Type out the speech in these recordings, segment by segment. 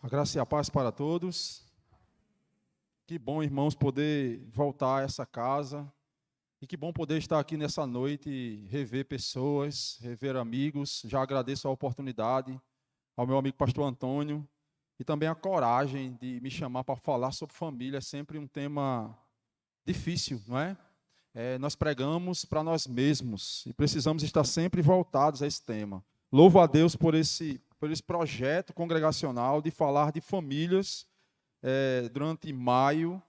A graça e a paz para todos. Que bom, irmãos, poder voltar a essa casa. E que bom poder estar aqui nessa noite e rever pessoas, rever amigos. Já agradeço a oportunidade ao meu amigo pastor Antônio e também a coragem de me chamar para falar sobre família. É sempre um tema difícil, não é? Nós pregamos para nós mesmos e precisamos estar sempre voltados a esse tema. Louvo a Deus por esse projeto congregacional de falar de famílias durante maio.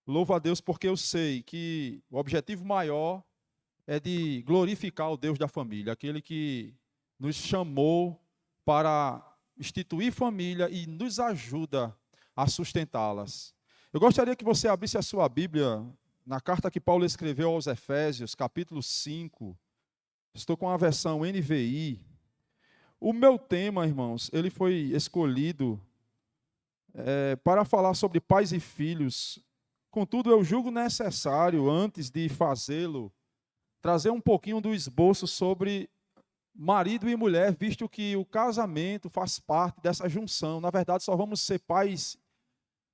Louvo a Deus porque eu sei que o objetivo maior é de glorificar o Deus da família, aquele que nos chamou para instituir família e nos ajuda a sustentá-las. Eu gostaria que você abrisse a sua Bíblia na carta que Paulo escreveu aos Efésios, capítulo 5. Estou com a versão NVI. O meu tema, irmãos, ele foi escolhido para falar sobre pais e filhos. Contudo, eu julgo necessário, antes de fazê-lo, trazer um pouquinho do esboço sobre marido e mulher, visto que o casamento faz parte dessa junção. Na verdade, só vamos ser pais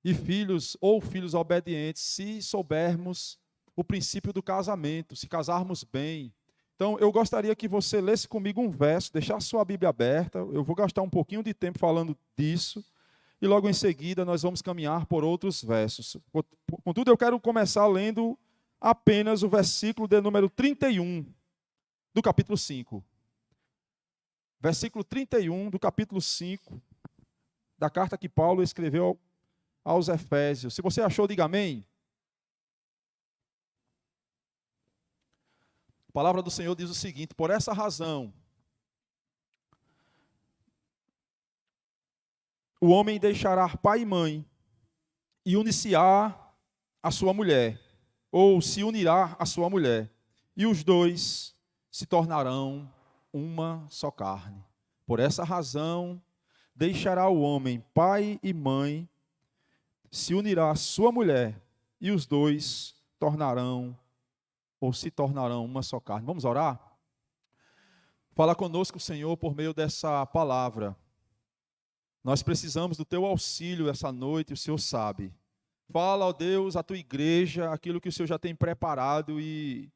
e filhos, ou filhos obedientes, se soubermos o princípio do casamento, se casarmos bem. Então, eu gostaria que você lesse comigo um verso, deixasse sua Bíblia aberta. Eu vou gastar um pouquinho de tempo falando disso, e logo em seguida nós vamos caminhar por outros versos. Contudo, eu quero começar lendo apenas o versículo de número 31 do capítulo 5. Versículo 31 do capítulo 5 da carta que Paulo escreveu aos Efésios. Se você achou, diga amém. A palavra do Senhor diz o seguinte: por essa razão, o homem deixará pai e mãe e unir-se-á a sua mulher, ou se unirá a sua mulher, e os dois se tornarão uma só carne. Por essa razão, deixará o homem pai e mãe, se unirá a sua mulher, e os dois tornarão, ou se tornarão uma só carne. Vamos orar? Fala conosco, Senhor, por meio dessa palavra. Nós precisamos do teu auxílio essa noite, o Senhor sabe. Fala, ó Deus, à tua igreja, aquilo que o Senhor já tem preparado e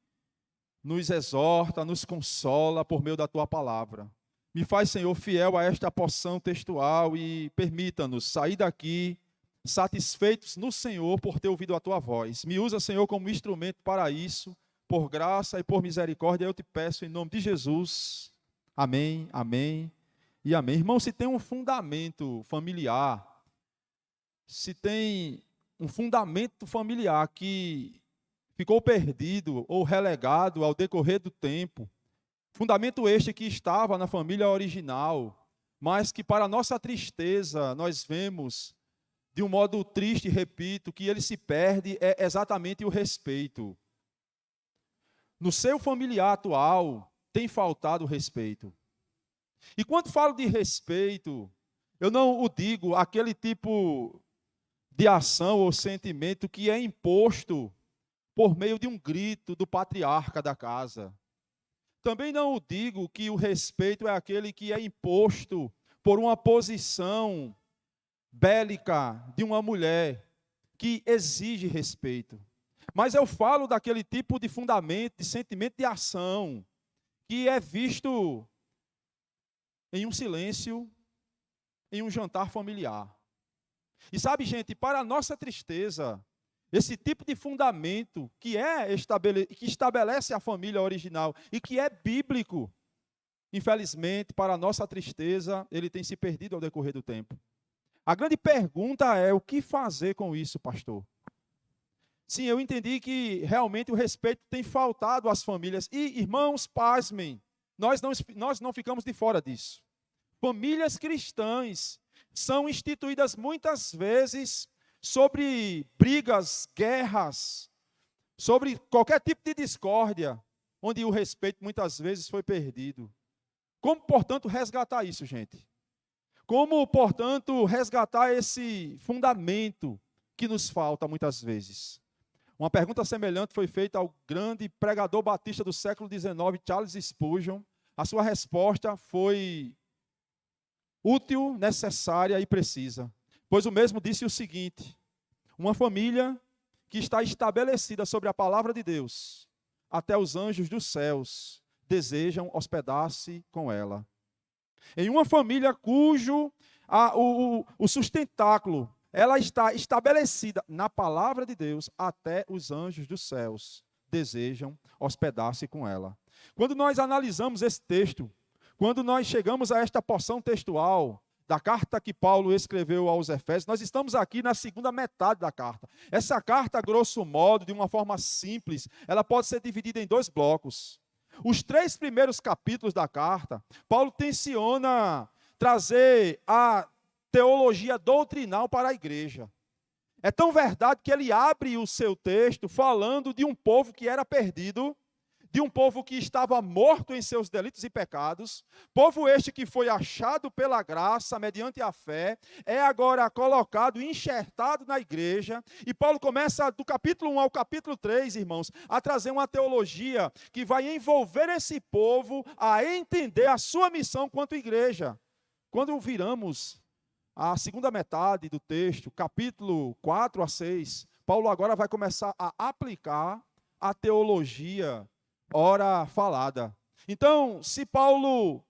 nos exorta, nos consola por meio da tua palavra. Me faz, Senhor, fiel a esta porção textual e permita-nos sair daqui satisfeitos no Senhor por ter ouvido a tua voz. Me usa, Senhor, como instrumento para isso, por graça e por misericórdia, eu te peço em nome de Jesus. Amém, amém e amém. Irmão, se tem um fundamento familiar, se tem um fundamento familiar que ficou perdido ou relegado ao decorrer do tempo, fundamento este que estava na família original, mas que para nossa tristeza nós vemos de um modo triste, repito, que ele se perde, é exatamente o respeito. No seu familiar atual, tem faltado o respeito. E quando falo de respeito, eu não o digo aquele tipo de ação ou sentimento que é imposto por meio de um grito do patriarca da casa. Também não o digo que o respeito é aquele que é imposto por uma posição bélica de uma mulher que exige respeito. Mas eu falo daquele tipo de fundamento, de sentimento de ação, que é visto em um silêncio, em um jantar familiar. E sabe, gente, para a nossa tristeza, esse tipo de fundamento que estabelece a família original e que é bíblico, infelizmente, para a nossa tristeza, ele tem se perdido ao decorrer do tempo. A grande pergunta é: o que fazer com isso, pastor? Sim, eu entendi que realmente o respeito tem faltado às famílias. E, irmãos, pasmem, nós não ficamos de fora disso. Famílias cristãs são instituídas muitas vezes sobre brigas, guerras, sobre qualquer tipo de discórdia, onde o respeito muitas vezes foi perdido. Como, portanto, resgatar isso, gente? Como, portanto, resgatar esse fundamento que nos falta muitas vezes? Uma pergunta semelhante foi feita ao grande pregador batista do século XIX, Charles Spurgeon. A sua resposta foi útil, necessária e precisa. Pois o mesmo disse o seguinte: uma família que está estabelecida sobre a palavra de Deus, até os anjos dos céus desejam hospedar-se com ela. Em uma família cujo o sustentáculo, ela está estabelecida na palavra de Deus, até os anjos dos céus desejam hospedar-se com ela. Quando nós analisamos esse texto, quando nós chegamos a esta porção textual da carta que Paulo escreveu aos Efésios, nós estamos aqui na segunda metade da carta. Essa carta, grosso modo, de uma forma simples, ela pode ser dividida em 2 blocos. Os 3 primeiros capítulos da carta, Paulo tenciona trazer a teologia doutrinal para a igreja. É tão verdade que ele abre o seu texto falando de um povo que era perdido, de um povo que estava morto em seus delitos e pecados, povo este que foi achado pela graça, mediante a fé, é agora colocado, enxertado na igreja, e Paulo começa do capítulo 1 ao capítulo 3, irmãos, a trazer uma teologia que vai envolver esse povo a entender a sua missão quanto igreja. Quando viramos a segunda metade do texto, capítulo 4 a 6, Paulo agora vai começar a aplicar a teologia ora falada. Então, se Paulo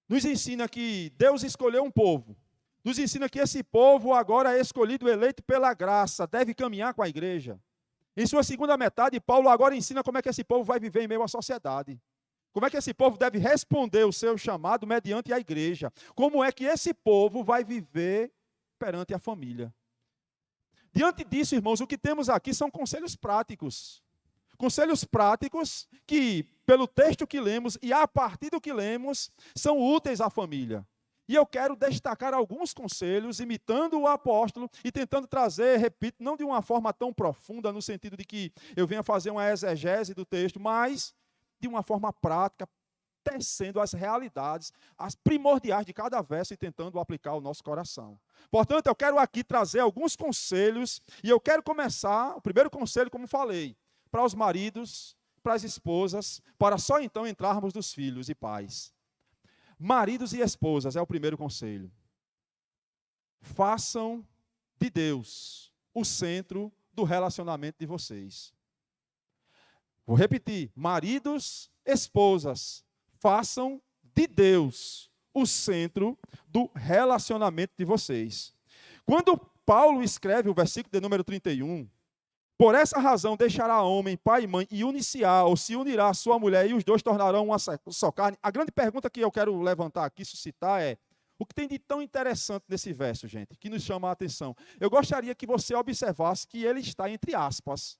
nos ensina que Deus escolheu um povo, nos ensina que esse povo agora é escolhido, eleito pela graça, deve caminhar com a igreja. Em sua segunda metade, Paulo agora ensina como é que esse povo vai viver em meio à sociedade. Como é que esse povo deve responder o seu chamado mediante a igreja? Como é que esse povo vai viver perante a família? Diante disso, irmãos, o que temos aqui são conselhos práticos. Conselhos práticos que, pelo texto que lemos e a partir do que lemos, são úteis à família. E eu quero destacar alguns conselhos, imitando o apóstolo e tentando trazer, repito, não de uma forma tão profunda, no sentido de que eu venha fazer uma exegese do texto, mas de uma forma prática, tecendo as realidades, as primordiais de cada verso e tentando aplicar ao nosso coração. Portanto, eu quero aqui trazer alguns conselhos, e eu quero começar, o primeiro conselho, como falei, para os maridos, para as esposas, para só então entrarmos dos filhos e pais. Maridos e esposas é o primeiro conselho. Façam de Deus o centro do relacionamento de vocês. Vou repetir, maridos, esposas, façam de Deus o centro do relacionamento de vocês. Quando Paulo escreve o versículo de número 31, por essa razão deixará homem, pai e mãe, e unir-se-á, ou se unirá a sua mulher, e os dois tornarão uma só carne. A grande pergunta que eu quero levantar aqui, suscitar é, o que tem de tão interessante nesse verso, gente, que nos chama a atenção? Eu gostaria que você observasse que ele está entre aspas.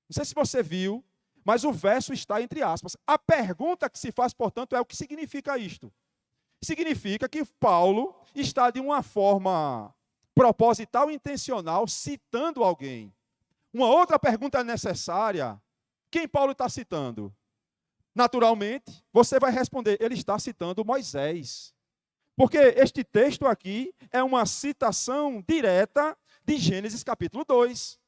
Não sei se você viu, mas o verso está entre aspas. A pergunta que se faz, portanto, é o que significa isto? Significa que Paulo está de uma forma proposital e intencional citando alguém. Uma outra pergunta necessária, quem Paulo está citando? Naturalmente, você vai responder, ele está citando Moisés. Porque este texto aqui é uma citação direta de Gênesis capítulo 2.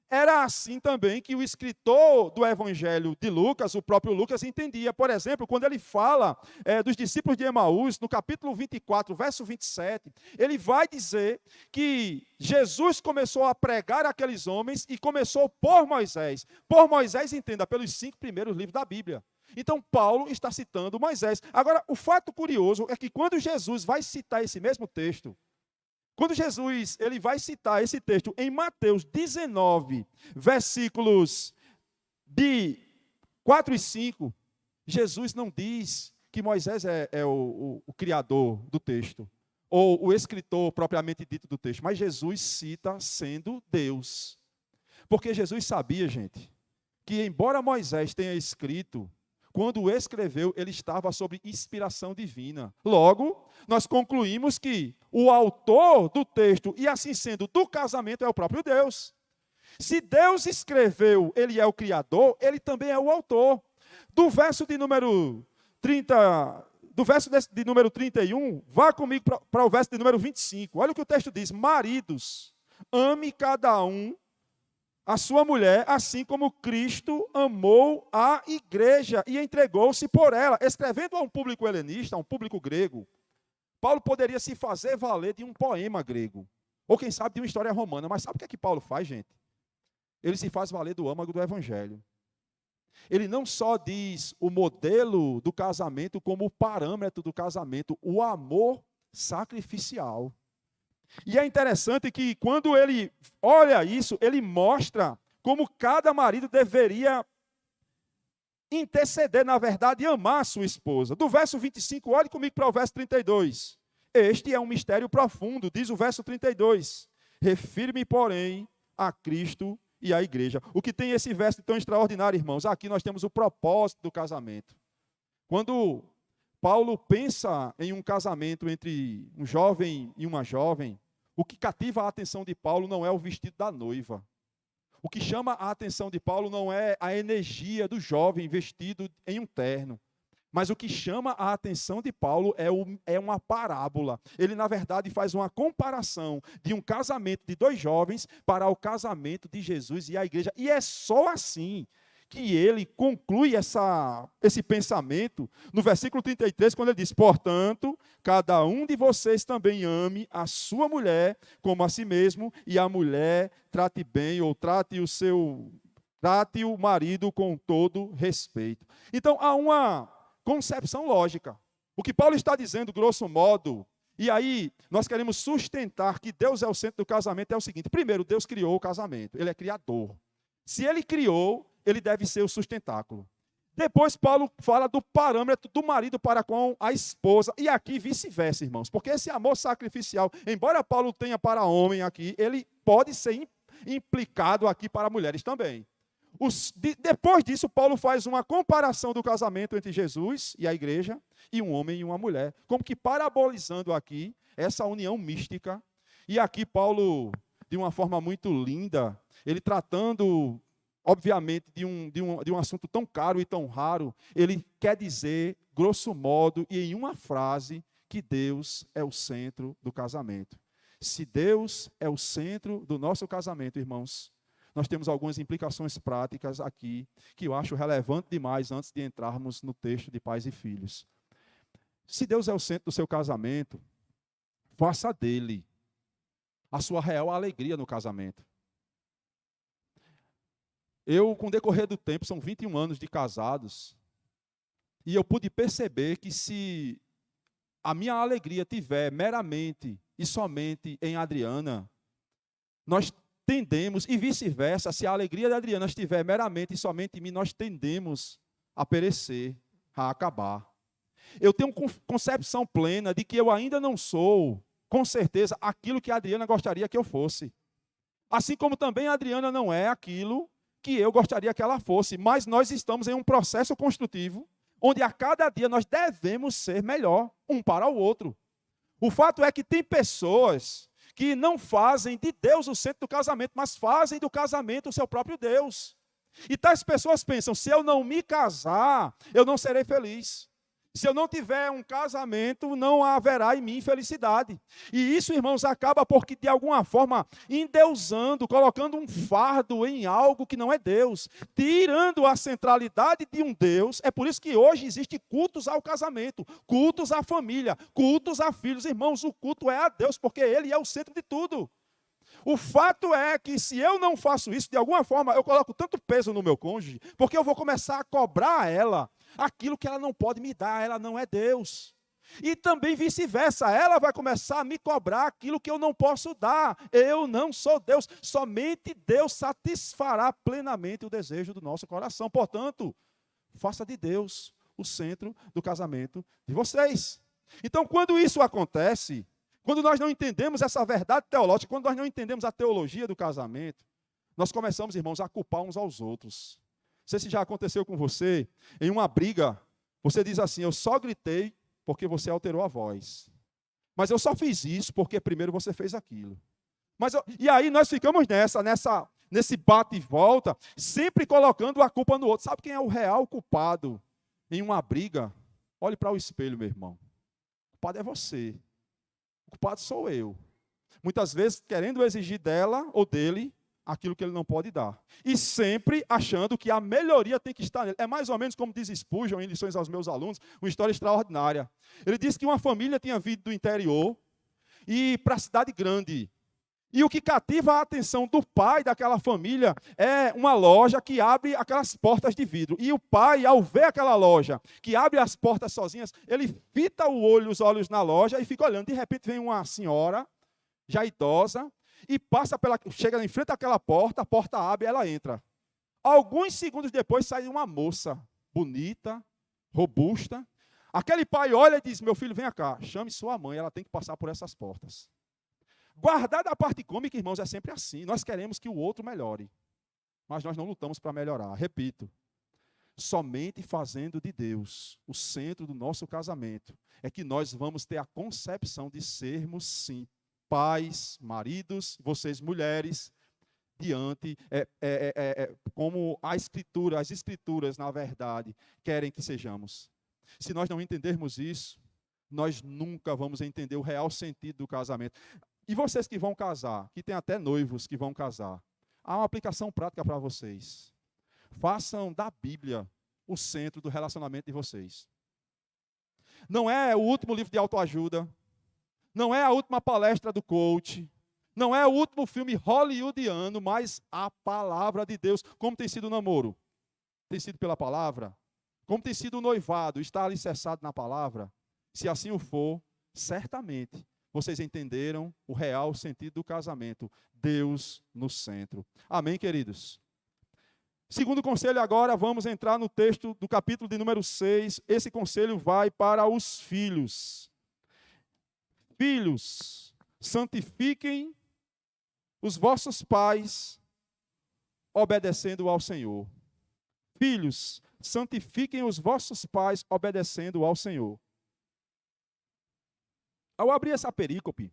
Era assim também que o escritor do Evangelho de Lucas, o próprio Lucas, entendia. Por exemplo, quando ele fala dos discípulos de Emaús, no capítulo 24, verso 27, ele vai dizer que Jesus começou a pregar àqueles homens e começou por Moisés. Por Moisés, entenda, pelos 5 primeiros livros da Bíblia. Então, Paulo está citando Moisés. Agora, o fato curioso é que quando Jesus vai citar esse mesmo texto, quando Jesus ele vai citar esse texto em Mateus 19, versículos de 4 e 5, Jesus não diz que Moisés é o criador do texto, ou o escritor propriamente dito do texto, mas Jesus cita sendo Deus. Porque Jesus sabia, gente, que embora Moisés tenha escrito, quando o escreveu, ele estava sob inspiração divina. Logo, nós concluímos que o autor do texto, e assim sendo, do casamento, é o próprio Deus. Se Deus escreveu, ele é o criador, ele também é o autor. Do verso de número 31, vá comigo para o verso de número 25. Olha o que o texto diz: maridos, ame cada um a sua mulher, assim como Cristo amou a igreja e entregou-se por ela. Escrevendo a um público helenista, a um público grego, Paulo poderia se fazer valer de um poema grego, ou quem sabe de uma história romana, mas sabe o que é que Paulo faz, gente? Ele se faz valer do âmago do evangelho. Ele não só diz o modelo do casamento como o parâmetro do casamento, o amor sacrificial. E é interessante que quando ele olha isso, ele mostra como cada marido deveria interceder, na verdade, e amar a sua esposa. Do verso 25, olhe comigo para o verso 32. Este é um mistério profundo, diz o verso 32. Refiro-me, porém, a Cristo e à igreja. O que tem esse verso tão extraordinário, irmãos? Aqui nós temos o propósito do casamento. Quando Paulo pensa em um casamento entre um jovem e uma jovem, o que cativa a atenção de Paulo não é o vestido da noiva. O que chama a atenção de Paulo não é a energia do jovem vestido em um terno. Mas o que chama a atenção de Paulo é uma parábola. Ele, na verdade, faz uma comparação de um casamento de dois jovens para o casamento de Jesus e a igreja. E é só assim que ele conclui esse pensamento no versículo 33, quando ele diz: portanto, cada um de vocês também ame a sua mulher como a si mesmo, e a mulher trate bem, ou trate o marido com todo respeito. Então, há uma concepção lógica. O que Paulo está dizendo, grosso modo, e aí nós queremos sustentar que Deus é o centro do casamento, é o seguinte: primeiro, Deus criou o casamento, ele é criador. Se ele criou, ele deve ser o sustentáculo. Depois Paulo fala do parâmetro do marido para com a esposa, e aqui vice-versa, irmãos, porque esse amor sacrificial, embora Paulo tenha para homem aqui, ele pode ser implicado aqui para mulheres também. Depois disso, Paulo faz uma comparação do casamento entre Jesus e a igreja, e um homem e uma mulher, como que parabolizando aqui essa união mística. E aqui Paulo, de uma forma muito linda, ele tratando, obviamente, de um assunto tão caro e tão raro, ele quer dizer, grosso modo, e em uma frase, que Deus é o centro do casamento. Se Deus é o centro do nosso casamento, irmãos, nós temos algumas implicações práticas aqui, que eu acho relevante demais antes de entrarmos no texto de pais e filhos. Se Deus é o centro do seu casamento, faça dele a sua real alegria no casamento. Eu, com o decorrer do tempo, são 21 anos de casados, e eu pude perceber que se a minha alegria tiver meramente e somente em Adriana, nós tendemos, e vice-versa, se a alegria da Adriana estiver meramente e somente em mim, nós tendemos a perecer, a acabar. Eu tenho concepção plena de que eu ainda não sou, com certeza, aquilo que a Adriana gostaria que eu fosse. Assim como também a Adriana não é aquilo que eu gostaria que ela fosse, mas nós estamos em um processo construtivo, onde a cada dia nós devemos ser melhor um para o outro. O fato é que tem pessoas que não fazem de Deus o centro do casamento, mas fazem do casamento o seu próprio Deus. E tais pessoas pensam: se eu não me casar, eu não serei feliz. Se eu não tiver um casamento, não haverá em mim felicidade. E isso, irmãos, acaba porque, de alguma forma, endeusando, colocando um fardo em algo que não é Deus, tirando a centralidade de um Deus. É por isso que hoje existem cultos ao casamento, cultos à família, cultos a filhos. Irmãos, o culto é a Deus, porque Ele é o centro de tudo. O fato é que, se eu não faço isso, de alguma forma, eu coloco tanto peso no meu cônjuge, porque eu vou começar a cobrar a ela aquilo que ela não pode me dar, ela não é Deus. E também vice-versa, ela vai começar a me cobrar aquilo que eu não posso dar. Eu não sou Deus, somente Deus satisfará plenamente o desejo do nosso coração. Portanto, faça de Deus o centro do casamento de vocês. Então, quando isso acontece, quando nós não entendemos essa verdade teológica, quando nós não entendemos a teologia do casamento, nós começamos, irmãos, a culpar uns aos outros. Não sei se já aconteceu com você, em uma briga, você diz assim: eu só gritei porque você alterou a voz. Mas eu só fiz isso porque primeiro você fez aquilo. E aí nós ficamos nesse bate e volta, sempre colocando a culpa no outro. Sabe quem é o real culpado em uma briga? Olhe para o espelho, meu irmão. O culpado é você. O culpado sou eu. Muitas vezes querendo exigir dela ou dele aquilo que ele não pode dar. E sempre achando que a melhoria tem que estar nele. É mais ou menos como diz Spurgeon em lições aos meus alunos, uma história extraordinária. Ele disse que uma família tinha vindo do interior e para a cidade grande. E o que cativa a atenção do pai daquela família é uma loja que abre aquelas portas de vidro. E o pai, ao ver aquela loja que abre as portas sozinhas, ele fita os olhos na loja e fica olhando. De repente vem uma senhora, já idosa, e chega em frente àquela porta, a porta abre e ela entra. Alguns segundos depois sai uma moça bonita, robusta. Aquele pai olha e diz: meu filho, venha cá, chame sua mãe, ela tem que passar por essas portas. Guardada a parte cômica, irmãos, é sempre assim. Nós queremos que o outro melhore, mas nós não lutamos para melhorar. Repito, somente fazendo de Deus o centro do nosso casamento é que nós vamos ter a concepção de sermos, sim, pais, maridos, vocês mulheres, diante, como as escrituras, na verdade, querem que sejamos. Se nós não entendermos isso, nós nunca vamos entender o real sentido do casamento. E vocês que vão casar, que tem até noivos que vão casar, há uma aplicação prática para vocês. Façam da Bíblia o centro do relacionamento de vocês. Não é o último livro de autoajuda, não é a última palestra do coach, não é o último filme hollywoodiano, mas a palavra de Deus. Como tem sido o namoro? Tem sido pela palavra? Como tem sido o noivado? Está alicerçado na palavra? Se assim o for, certamente vocês entenderam o real sentido do casamento. Deus no centro. Amém, queridos? Segundo conselho agora, vamos entrar no texto do capítulo de número 6. Esse conselho vai para os filhos. Filhos, santifiquem os vossos pais, obedecendo ao Senhor. Filhos, santifiquem os vossos pais, obedecendo ao Senhor. Ao abrir essa perícope,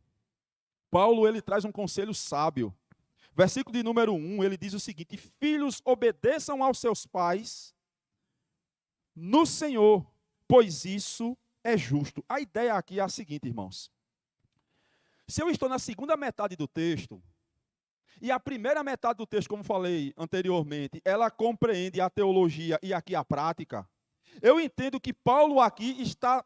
Paulo ele traz um conselho sábio. Versículo de número 1, ele diz o seguinte: filhos, obedeçam aos seus pais no Senhor, pois isso é justo. A ideia aqui é a seguinte, irmãos. Se eu estou na segunda metade do texto, e a primeira metade do texto, como falei anteriormente, ela compreende a teologia e aqui a prática, eu entendo que Paulo aqui está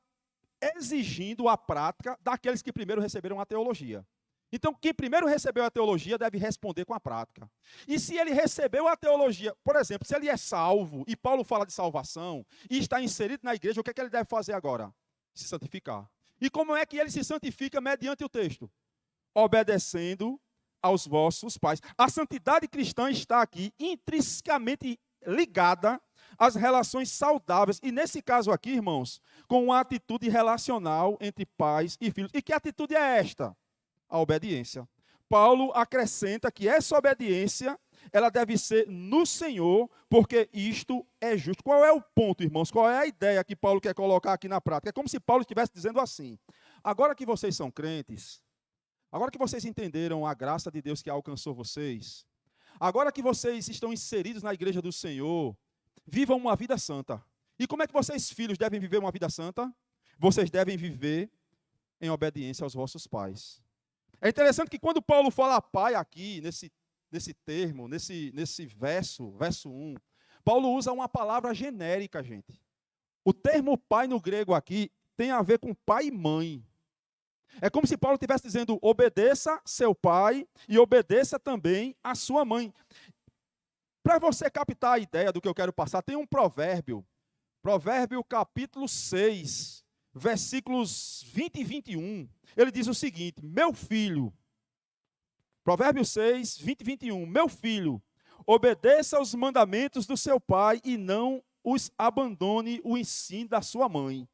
exigindo a prática daqueles que primeiro receberam a teologia. Então, quem primeiro recebeu a teologia deve responder com a prática. E se ele recebeu a teologia, por exemplo, se ele é salvo, e Paulo fala de salvação, e está inserido na igreja, o que é que ele deve fazer agora? Se santificar. E como é que ele se santifica mediante o texto? Obedecendo aos vossos pais. A santidade cristã está aqui intrinsecamente ligada às relações saudáveis. E nesse caso aqui, irmãos, com uma atitude relacional entre pais e filhos. E que atitude é esta? A obediência. Paulo acrescenta que essa obediência, ela deve ser no Senhor, porque isto é justo. Qual é o ponto, irmãos? Qual é a ideia que Paulo quer colocar aqui na prática? É como se Paulo estivesse dizendo assim: agora que vocês são crentes, agora que vocês entenderam a graça de Deus que alcançou vocês, agora que vocês estão inseridos na igreja do Senhor, vivam uma vida santa. E como é que vocês, filhos, devem viver uma vida santa? Vocês devem viver em obediência aos vossos pais. É interessante que quando Paulo fala pai aqui, nesse termo, nesse verso 1, Paulo usa uma palavra genérica, gente. O termo pai no grego aqui tem a ver com pai e mãe. É como se Paulo estivesse dizendo: obedeça seu pai e obedeça também a sua mãe. Para você captar a ideia do que eu quero passar, tem um provérbio capítulo 6, versículos 20 e 21. Ele diz o seguinte: meu filho, provérbio 6, 20 e 21, meu filho, obedeça aos mandamentos do seu pai e não os abandone o ensino da sua mãe.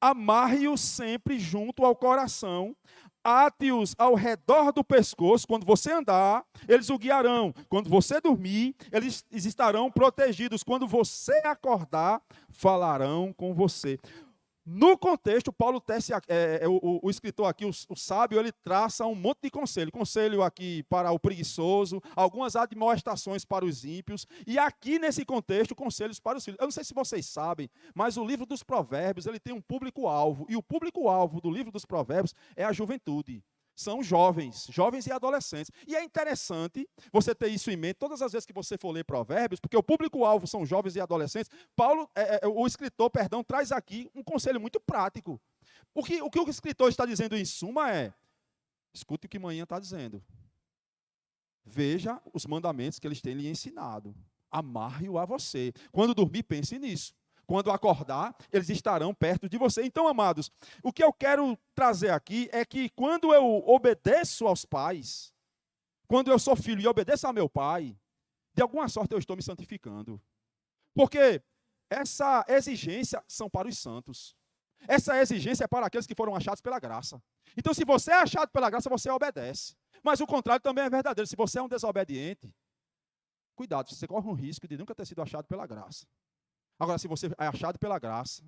Amarre-os sempre junto ao coração, ate-os ao redor do pescoço. Quando você andar, eles o guiarão. Quando você dormir, eles estarão protegidos. Quando você acordar, falarão com você. No contexto, Paulo tece, o escritor aqui, o sábio, ele traça um monte de conselho. Conselho aqui para o preguiçoso, algumas admoestações para os ímpios, e aqui nesse contexto, conselhos para os filhos. Eu não sei se vocês sabem, mas o livro dos provérbios, ele tem um público-alvo, e o público-alvo do livro dos provérbios é a juventude. são jovens, jovens e adolescentes. E é interessante você ter isso em mente todas as vezes que você for ler Provérbios, porque o público-alvo são jovens e adolescentes. O escritor, traz aqui um conselho muito prático. O que o escritor está dizendo em suma é, escute o que manhã está dizendo. Veja os mandamentos que eles têm lhe ensinado. Amarre-o a você. Quando dormir, pense nisso. Quando acordar, eles estarão perto de você. Então, amados, o que eu quero trazer aqui é que quando eu obedeço aos pais, quando eu sou filho e obedeço ao meu pai, de alguma sorte eu estou me santificando. Porque essa exigência são para os santos. Essa exigência é para aqueles que foram achados pela graça. Então, se você é achado pela graça, você obedece. Mas o contrário também é verdadeiro. Se você é um desobediente, cuidado, você corre um risco de nunca ter sido achado pela graça. Agora, se você é achado pela graça,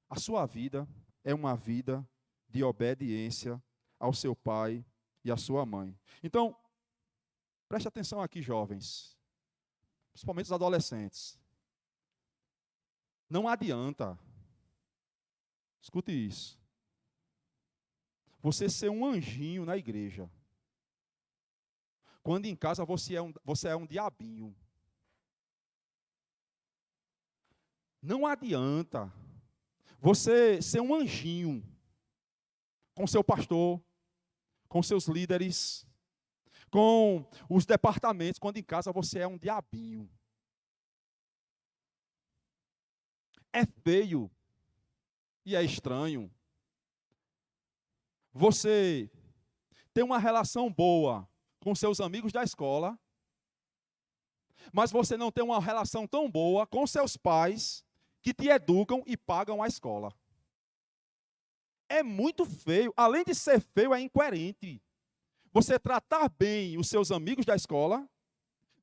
a sua vida é uma vida de obediência ao seu pai e à sua mãe. Então, preste atenção aqui, jovens, principalmente os adolescentes. Não adianta, escute isso, você ser um anjinho na igreja, quando em casa você é um diabinho. Não adianta você ser um anjinho com seu pastor, com seus líderes, com os departamentos, quando em casa você é um diabinho. É feio e é estranho você ter uma relação boa com seus amigos da escola, mas você não tem uma relação tão boa com seus pais que te educam e pagam a escola. É muito feio. Além de ser feio, é incoerente. Você tratar bem os seus amigos da escola,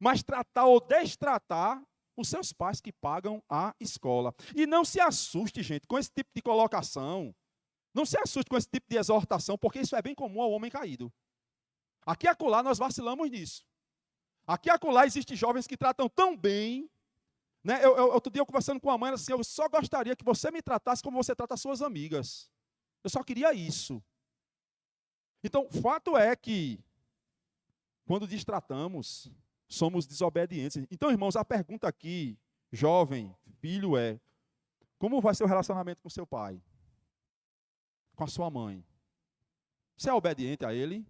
mas tratar ou destratar os seus pais que pagam a escola. E não se assuste, gente, com esse tipo de colocação. Não se assuste com esse tipo de exortação, porque isso é bem comum ao homem caído. Aqui e acolá nós vacilamos nisso. Aqui e acolá existem jovens que tratam tão bem. Né? Outro dia eu conversando com a mãe, assim, eu só gostaria que você me tratasse como você trata as suas amigas. Eu só queria isso. Então, fato é que, quando destratamos, somos desobedientes. Então, irmãos, a pergunta aqui, jovem, filho, é: como vai ser o relacionamento com seu pai? Com a sua mãe? Você é obediente a ele?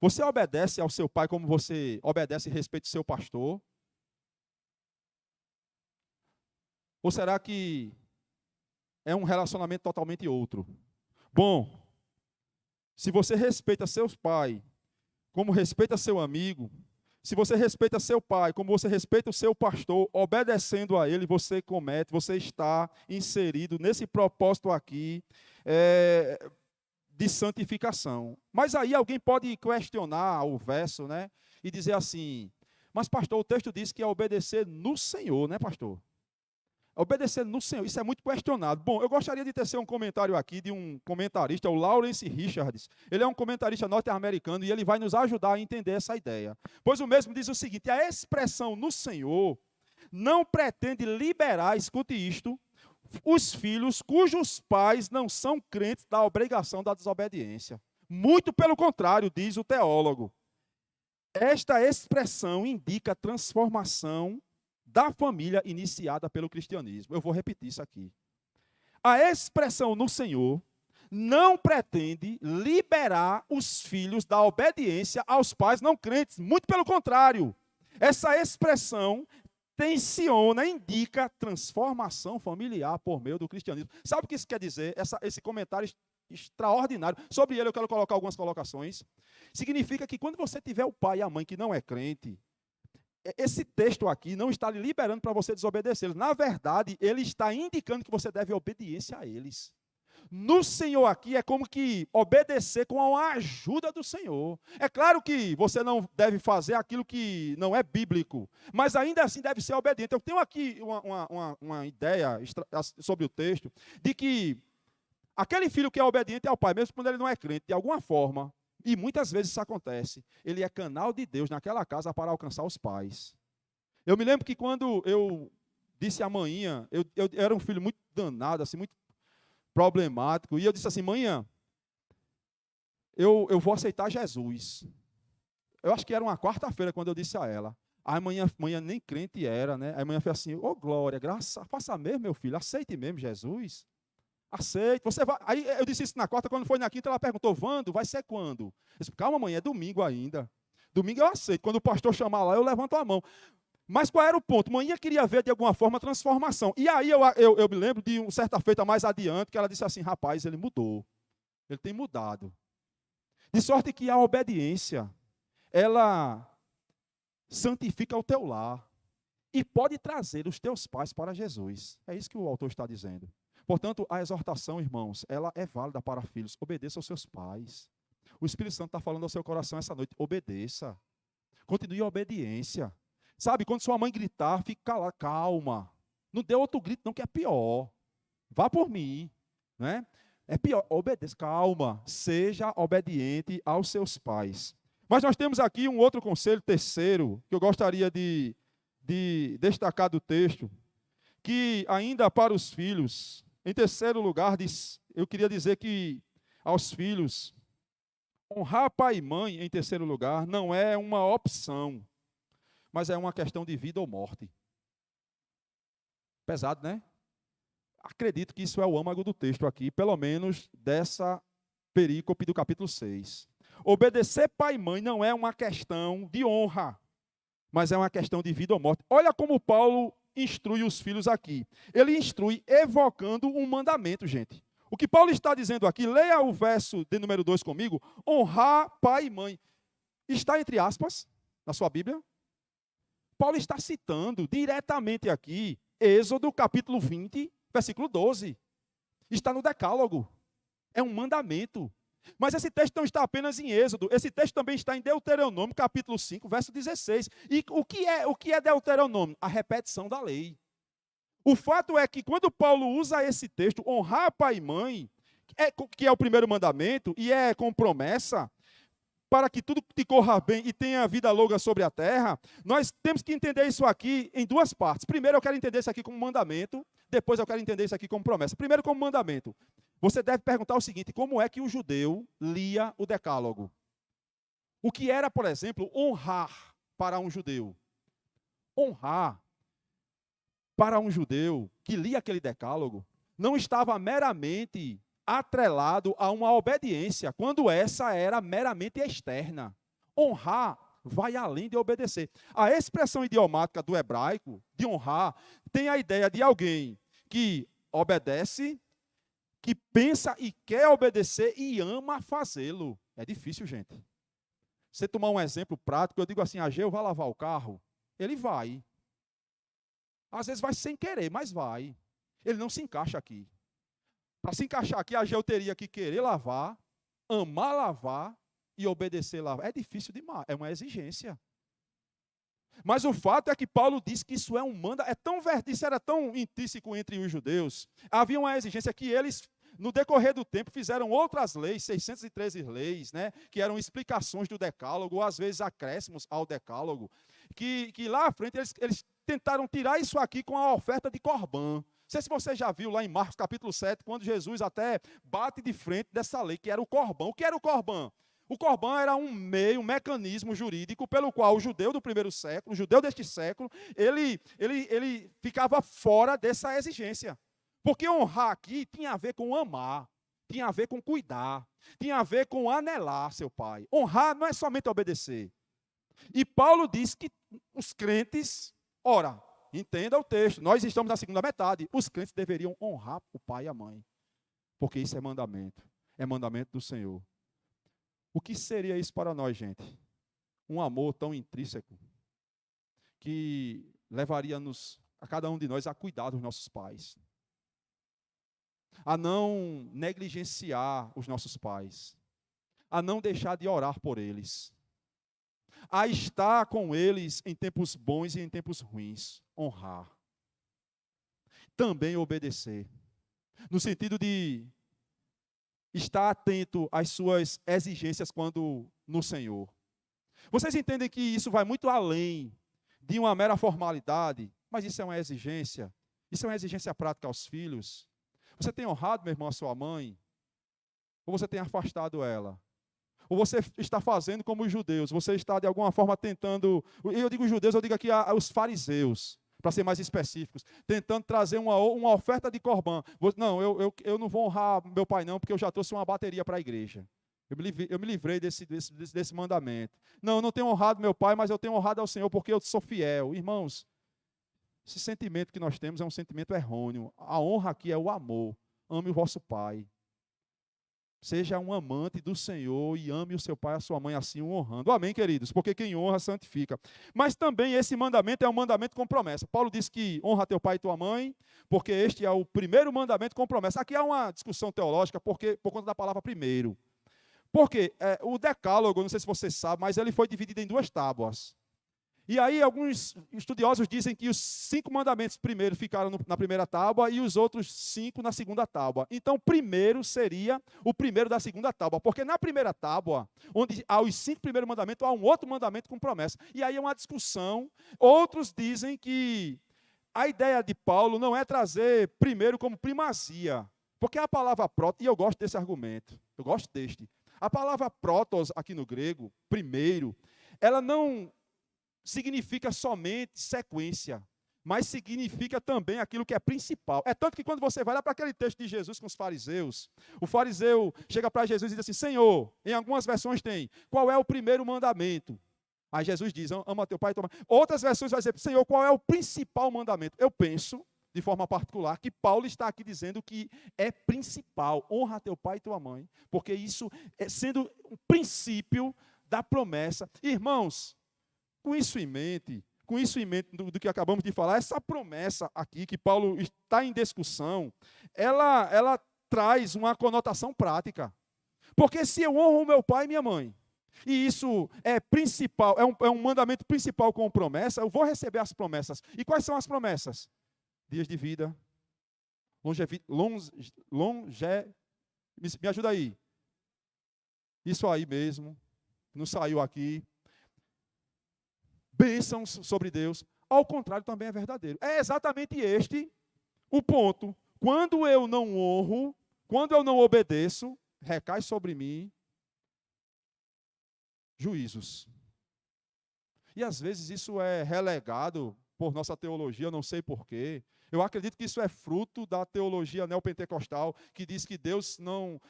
Você obedece ao seu pai como você obedece e respeita o seu pastor? Ou será que é um relacionamento totalmente outro? Bom, se você respeita seus pais, como respeita seu amigo, se você respeita seu pai, como você respeita o seu pastor, obedecendo a ele, você está inserido nesse propósito aqui de santificação. Mas aí alguém pode questionar o verso, né? E dizer assim: mas pastor, o texto diz que é obedecer no Senhor, né, pastor? Obedecer no Senhor, isso é muito questionado. Bom, eu gostaria de tecer um comentário aqui de um comentarista, o Lawrence Richards. Ele é um comentarista norte-americano e ele vai nos ajudar a entender essa ideia. Pois o mesmo diz o seguinte: a expressão no Senhor não pretende liberar, escute isto, os filhos cujos pais não são crentes da obrigação da desobediência. Muito pelo contrário, diz o teólogo. Esta expressão indica a transformação da família iniciada pelo cristianismo. Eu vou repetir isso aqui. A expressão no Senhor não pretende liberar os filhos da obediência aos pais não crentes. Muito pelo contrário. Essa expressão tensiona, indica transformação familiar por meio do cristianismo. Sabe o que isso quer dizer? Esse comentário extraordinário. Sobre ele eu quero colocar algumas colocações. Significa que quando você tiver o pai e a mãe que não é crente, esse texto aqui não está lhe liberando para você desobedecer. Na verdade, ele está indicando que você deve obediência a eles. No Senhor aqui é como que obedecer com a ajuda do Senhor. É claro que você não deve fazer aquilo que não é bíblico, mas ainda assim deve ser obediente. Eu tenho aqui uma ideia sobre o texto, de que aquele filho que é obediente ao pai, mesmo quando ele não é crente, de alguma forma, e muitas vezes isso acontece, ele é canal de Deus naquela casa para alcançar os pais. Eu me lembro que quando eu disse à manhã, eu era um filho muito danado, assim, muito problemático, e eu disse assim: manhã, eu vou aceitar Jesus. Eu acho que era uma quarta-feira quando eu disse a ela. A manhã nem crente era, né? A manhã foi assim, ô glória, graça, faça mesmo, meu filho, aceite mesmo Jesus. Aceite, você vai. Aí eu disse isso na quarta, quando foi na quinta, ela perguntou, Vando, vai ser quando? Eu disse, calma, mãe, é domingo ainda. Domingo eu aceito. Quando o pastor chamar lá, eu levanto a mão. Mas qual era o ponto? Manhã queria ver, de alguma forma, a transformação. E aí eu me lembro de uma certa feita mais adiante, que ela disse assim, rapaz, ele mudou. Ele tem mudado. De sorte que a obediência, ela santifica o teu lar e pode trazer os teus pais para Jesus. É isso que o autor está dizendo. Portanto, a exortação, irmãos, ela é válida para filhos. Obedeça aos seus pais. O Espírito Santo está falando ao seu coração essa noite. Obedeça. Continue a obediência. Sabe, quando sua mãe gritar, fica lá, calma. Não dê outro grito, não, que é pior. Vá por mim. Né? É pior, obedeça, calma. Seja obediente aos seus pais. Mas nós temos aqui um outro conselho, terceiro, que eu gostaria de destacar do texto, que ainda para os filhos, em terceiro lugar, eu queria dizer que aos filhos, honrar pai e mãe, em terceiro lugar, não é uma opção, mas é uma questão de vida ou morte. Pesado, né? Acredito que isso é o âmago do texto aqui, pelo menos dessa perícope do capítulo 6. Obedecer pai e mãe não é uma questão de honra, mas é uma questão de vida ou morte. Olha como Paulo instrui os filhos aqui. Ele instrui evocando um mandamento, gente. O que Paulo está dizendo aqui, leia o verso de número 2 comigo, honrar pai e mãe. Está entre aspas, na sua Bíblia. Paulo está citando diretamente aqui, Êxodo capítulo 20, versículo 12. Está no decálogo. É um mandamento. Mas esse texto não está apenas em Êxodo, esse texto também está em Deuteronômio, capítulo 5, verso 16. E o que é Deuteronômio? A repetição da lei. O fato é que quando Paulo usa esse texto, honrar pai e mãe, que é o primeiro mandamento, e é com promessa, para que tudo te corra bem e tenha vida longa sobre a terra, nós temos que entender isso aqui em duas partes. Primeiro eu quero entender isso aqui como mandamento, depois eu quero entender isso aqui como promessa. Primeiro como mandamento. Você deve perguntar o seguinte, como é que o judeu lia o decálogo? O que era, por exemplo, honrar para um judeu? Honrar para um judeu que lia aquele decálogo não estava meramente atrelado a uma obediência, quando essa era meramente externa. Honrar vai além de obedecer. A expressão idiomática do hebraico, de honrar, tem a ideia de alguém que obedece, que pensa e quer obedecer e ama fazê-lo. É difícil, gente. Você tomar um exemplo prático, eu digo assim, Ageu vai lavar o carro? Ele vai. Às vezes vai sem querer, mas vai. Ele não se encaixa aqui. Para se encaixar aqui, Ageu teria que querer lavar, amar lavar e obedecer lavar. É difícil demais, é uma exigência. Mas o fato é que Paulo diz que isso é um isso era tão intrínseco entre os judeus. Havia uma exigência que eles, no decorrer do tempo, fizeram outras leis, 613 leis, né, que eram explicações do decálogo, ou às vezes acréscimos ao decálogo, que lá à frente eles tentaram tirar isso aqui com a oferta de Corbã. Não sei se você já viu lá em Marcos capítulo 7, quando Jesus até bate de frente dessa lei, que era o Corbã. O que era o Corbã? O Corbã era um mecanismo jurídico pelo qual o judeu do primeiro século, o judeu deste século, ele ficava fora dessa exigência. Porque honrar aqui tinha a ver com amar, tinha a ver com cuidar, tinha a ver com anelar seu pai. Honrar não é somente obedecer. E Paulo diz que os crentes, ora, entenda o texto, nós estamos na segunda metade, os crentes deveriam honrar o pai e a mãe, porque isso é mandamento do Senhor. O que seria isso para nós, gente? Um amor tão intrínseco que levaria-nos, a cada um de nós, a cuidar dos nossos pais, a não negligenciar os nossos pais, a não deixar de orar por eles, a estar com eles em tempos bons e em tempos ruins, honrar. Também obedecer, no sentido de estar atento às suas exigências quando no Senhor. Vocês entendem que isso vai muito além de uma mera formalidade, mas isso é uma exigência prática aos filhos. Você tem honrado, meu irmão, a sua mãe? Ou você tem afastado ela? Ou você está fazendo como os judeus? Você está, de alguma forma, tentando... E eu digo judeus, eu digo aqui os fariseus, para ser mais específicos, tentando trazer uma oferta de corbã. Não, eu não vou honrar meu pai não, porque eu já trouxe uma bateria para a igreja. Eu me livrei desse mandamento. Não, eu não tenho honrado meu pai, mas eu tenho honrado ao Senhor, porque eu sou fiel. Irmãos, esse sentimento que nós temos é um sentimento errôneo. A honra aqui é o amor. Ame o vosso pai. Seja um amante do Senhor e ame o seu pai e a sua mãe assim o honrando. Amém, queridos? Porque quem honra, santifica. Mas também esse mandamento é um mandamento com promessa. Paulo diz que honra teu pai e tua mãe, porque este é o primeiro mandamento com promessa. Aqui há uma discussão teológica por conta da palavra primeiro. Porque o decálogo, não sei se você sabe, mas ele foi dividido em 2 tábuas. E aí alguns estudiosos dizem que os 5 mandamentos primeiro ficaram na primeira tábua e os outros 5 na segunda tábua. Então, primeiro seria o primeiro da segunda tábua, porque na primeira tábua, onde há os 5 primeiros mandamentos, há um outro mandamento com promessa. E aí é uma discussão. Outros dizem que a ideia de Paulo não é trazer primeiro como primazia, porque a palavra proto, e eu gosto desse argumento, eu gosto deste. A palavra protos aqui no grego, primeiro, ela não significa somente sequência, mas significa também aquilo que é principal. É tanto que quando você vai lá para aquele texto de Jesus com os fariseus, o fariseu chega para Jesus e diz assim, Senhor, em algumas versões tem, qual é o primeiro mandamento? Aí Jesus diz, ama teu pai e tua mãe. Outras versões vai dizer, Senhor, qual é o principal mandamento? Eu penso, de forma particular, que Paulo está aqui dizendo que é principal, honra teu pai e tua mãe, porque isso é sendo um princípio da promessa. Irmãos, com isso em mente do que acabamos de falar, essa promessa aqui, que Paulo está em discussão, ela traz uma conotação prática. Porque se eu honro o meu pai e minha mãe, e isso é principal, é um mandamento principal com promessa, eu vou receber as promessas. E quais são as promessas? Dias de vida, me ajuda aí. Isso aí mesmo, não saiu aqui. Bênçãos sobre Deus, ao contrário também é verdadeiro. É exatamente este o ponto. Quando eu não honro, quando eu não obedeço, recai sobre mim juízos. E às vezes isso é relegado por nossa teologia, eu não sei porquê. Eu acredito que isso é fruto da teologia neopentecostal, que diz que Deus não...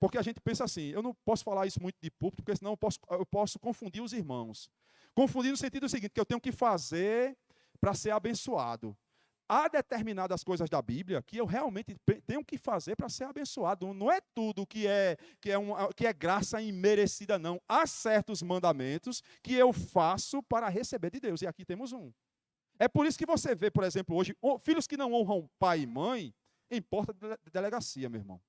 porque a gente pensa assim, eu não posso falar isso muito de púlpito, porque senão eu posso confundir os irmãos. Confundir no sentido seguinte, que eu tenho que fazer para ser abençoado. Há determinadas coisas da Bíblia que eu realmente tenho que fazer para ser abençoado. Não é tudo que é graça imerecida, não. Há certos mandamentos que eu faço para receber de Deus. E aqui temos um. É por isso que você vê, por exemplo, hoje, filhos que não honram pai e mãe em porta de delegacia, meu irmão.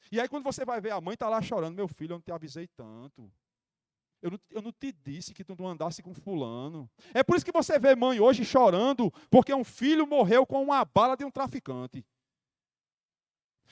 E aí quando você vai ver a mãe, está lá chorando, meu filho, eu não te avisei tanto. Eu não te disse que tu não andasse com fulano. É por isso que você vê mãe hoje chorando, porque um filho morreu com uma bala de um traficante.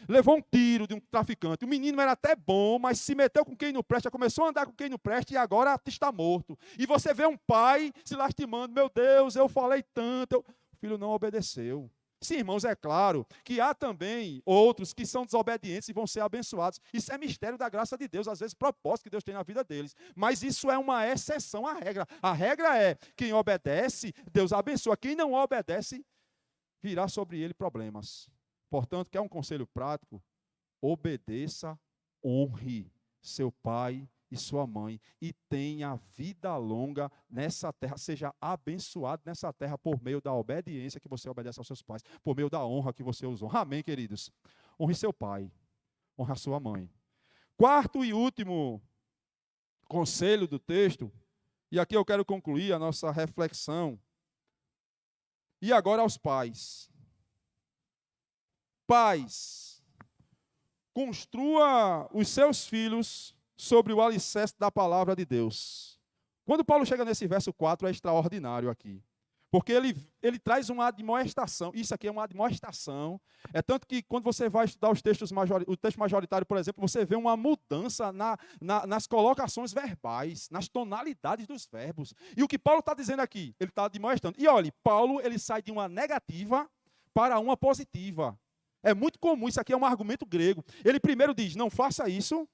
Levou um tiro de um traficante. O menino era até bom, mas se meteu com quem não presta, começou a andar com quem não presta e agora está morto. E você vê um pai se lastimando. Meu Deus, eu falei tanto. O filho não obedeceu. Sim, irmãos, é claro que há também outros que são desobedientes e vão ser abençoados. Isso é mistério da graça de Deus, às vezes propósito que Deus tem na vida deles. Mas isso é uma exceção à regra. A regra é, quem obedece, Deus abençoa. Quem não obedece, virá sobre ele problemas. Portanto, quer um conselho prático? Obedeça, honre seu pai e sua mãe, e tenha vida longa nessa terra, seja abençoado nessa terra por meio da obediência que você obedece aos seus pais, por meio da honra que você os honra. Amém, queridos? Honre seu pai, honre a sua mãe. Quarto e último conselho do texto, e aqui eu quero concluir a nossa reflexão. E agora aos pais. Pais, construa os seus filhos sobre o alicerce da palavra de Deus. Quando Paulo chega nesse verso 4, é extraordinário aqui. Porque ele traz uma admoestação. Isso aqui é uma admoestação. É tanto que quando você vai estudar o texto majoritário, por exemplo, você vê uma mudança nas colocações verbais, nas tonalidades dos verbos. E o que Paulo está dizendo aqui? Ele está admoestando. E olhe, Paulo ele sai de uma negativa para uma positiva. É muito comum, isso aqui é um argumento grego. Ele primeiro diz, não faça isso,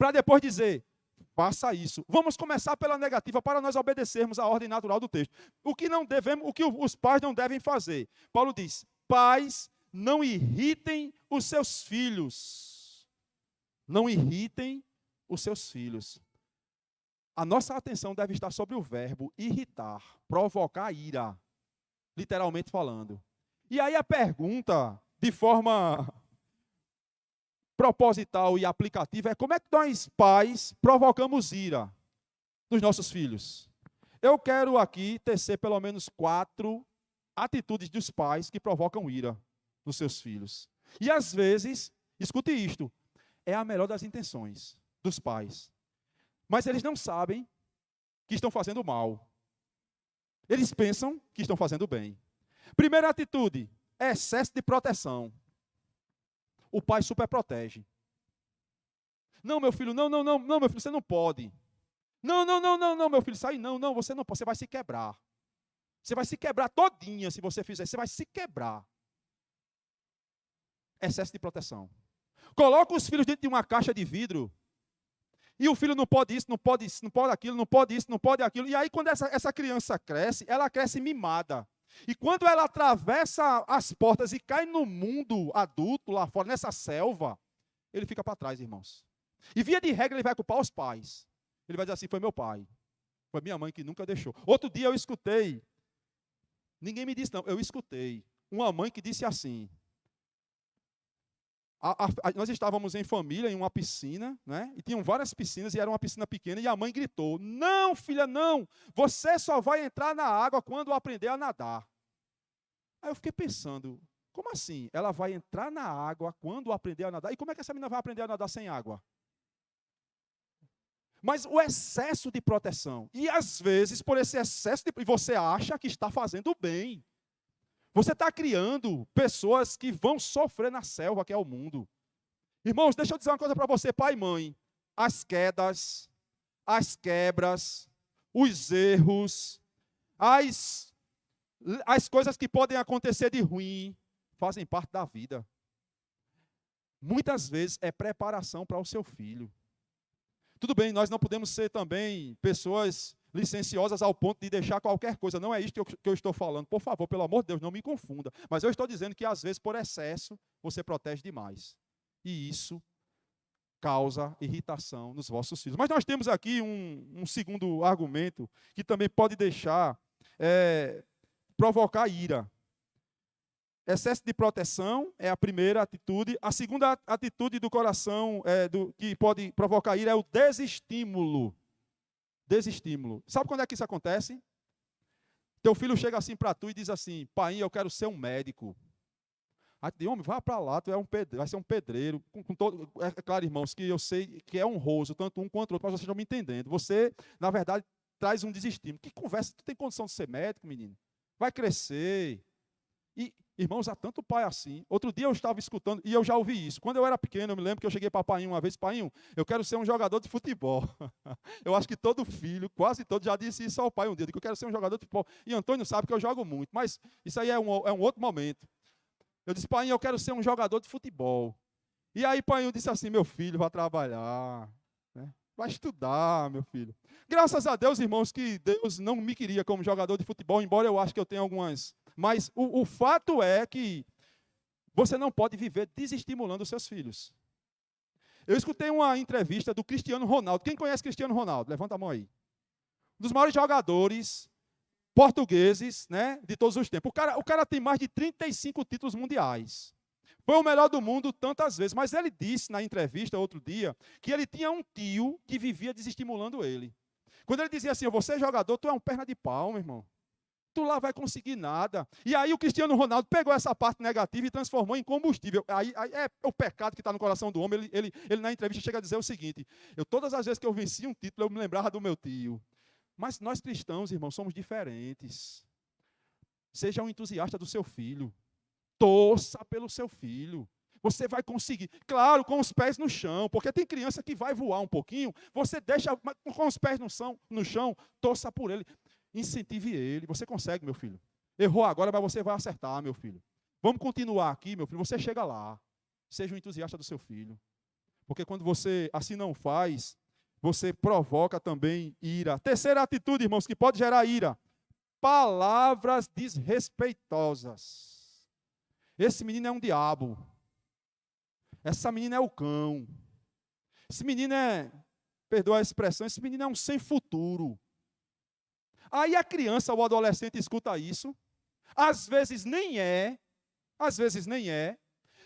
para depois dizer, faça isso. Vamos começar pela negativa para nós obedecermos a ordem natural do texto. O que os pais não devem fazer. Paulo diz, pais, não irritem os seus filhos. Não irritem os seus filhos. A nossa atenção deve estar sobre o verbo irritar, provocar ira, literalmente falando. E aí a pergunta, de forma proposital e aplicativa, é como é que nós, pais, provocamos ira nos nossos filhos? Eu quero aqui tecer pelo menos 4 atitudes dos pais que provocam ira nos seus filhos. E às vezes, escute isto, é a melhor das intenções dos pais. Mas eles não sabem que estão fazendo mal. Eles pensam que estão fazendo bem. Primeira atitude, excesso de proteção. O pai superprotege. Não, meu filho, não, meu filho, você não pode. Não, meu filho, sai, não, você não pode, você vai se quebrar. Você vai se quebrar todinha se você fizer, você vai se quebrar. Excesso de proteção. Coloca os filhos dentro de uma caixa de vidro. E o filho não pode isso, não pode isso, não pode aquilo, não pode isso, não pode aquilo. E aí, quando essa criança cresce, ela cresce mimada. E quando ela atravessa as portas e cai no mundo adulto, lá fora, nessa selva, ele fica para trás, irmãos. E via de regra, ele vai culpar os pais. Ele vai dizer assim, foi meu pai. Foi minha mãe que nunca deixou. Outro dia eu escutei, ninguém me disse não, eu escutei uma mãe que disse assim, nós estávamos em família, em uma piscina, né? E tinham várias piscinas, e era uma piscina pequena, e a mãe gritou, não, filha, não, você só vai entrar na água quando aprender a nadar. Aí eu fiquei pensando, como assim? Ela vai entrar na água quando aprender a nadar? E como é que essa menina vai aprender a nadar sem água? Mas o excesso de proteção, e às vezes, por esse excesso de... você acha que está fazendo bem. Você está criando pessoas que vão sofrer na selva, que é o mundo. Irmãos, deixa eu dizer uma coisa para você, pai e mãe. As quedas, as quebras, os erros, as coisas que podem acontecer de ruim, fazem parte da vida. Muitas vezes é preparação para o seu filho. Tudo bem, nós não podemos ser também pessoas licenciosas ao ponto de deixar qualquer coisa. Não é isso que eu estou falando. Por favor, pelo amor de Deus, não me confunda. Mas eu estou dizendo que, às vezes, por excesso, você protege demais. E isso causa irritação nos vossos filhos. Mas nós temos aqui um segundo argumento que também pode deixar, provocar ira. Excesso de proteção é a primeira atitude. A segunda atitude do coração que pode provocar ira é o desestímulo. Desestímulo. Sabe quando é que isso acontece? Teu filho chega assim para tu e diz assim, pai, eu quero ser um médico. Aí tu diz, homem, vai para lá, tu vai ser um pedreiro. É claro, irmãos, que eu sei que é honroso, tanto um quanto o outro, mas vocês estão me entendendo. Você, na verdade, traz um desestímulo. Que conversa, tu tem condição de ser médico, menino? Vai crescer. E, irmãos, há tanto pai assim. Outro dia eu estava escutando, e eu já ouvi isso. Quando eu era pequeno, eu me lembro que eu cheguei para Painho uma vez, Painho, eu quero ser um jogador de futebol. Eu acho que todo filho, quase todo, já disse isso ao pai um dia, que eu quero ser um jogador de futebol. E Antônio sabe que eu jogo muito, mas isso aí é um outro momento. Eu disse, Painho, eu quero ser um jogador de futebol. E aí Painho disse assim, meu filho, vai trabalhar, né? Vai estudar, meu filho. Graças a Deus, irmãos, que Deus não me queria como jogador de futebol, embora eu acho que eu tenha algumas... Mas o fato é que você não pode viver desestimulando os seus filhos. Eu escutei uma entrevista do Cristiano Ronaldo. Quem conhece Cristiano Ronaldo? Levanta a mão aí. Um dos maiores jogadores portugueses, né, de todos os tempos. O cara tem mais de 35 títulos mundiais. Foi o melhor do mundo tantas vezes. Mas ele disse na entrevista outro dia que ele tinha um tio que vivia desestimulando ele. Quando ele dizia assim, você é jogador, tu é um perna de pau, meu irmão. Tu lá vai conseguir nada. E aí o Cristiano Ronaldo pegou essa parte negativa e transformou em combustível. Aí é o pecado que está no coração do homem. Ele na entrevista chega a dizer o seguinte, todas as vezes que eu venci um título, eu me lembrava do meu tio. Mas nós cristãos, irmãos, somos diferentes. Seja um entusiasta do seu filho. Torça pelo seu filho. Você vai conseguir. Claro, com os pés no chão, porque tem criança que vai voar um pouquinho, você deixa com os pés no chão, torça por ele. Incentive ele. Você consegue, meu filho. Errou agora, mas você vai acertar, meu filho. Vamos continuar aqui, meu filho. Você chega lá. Seja um entusiasta do seu filho. Porque quando você assim não faz, você provoca também ira. Terceira atitude, irmãos, que pode gerar ira: palavras desrespeitosas. Esse menino é um diabo. Essa menina é o cão. Esse menino perdoa a expressão, esse menino é um sem futuro. Aí a criança ou o adolescente escuta isso, às vezes nem é,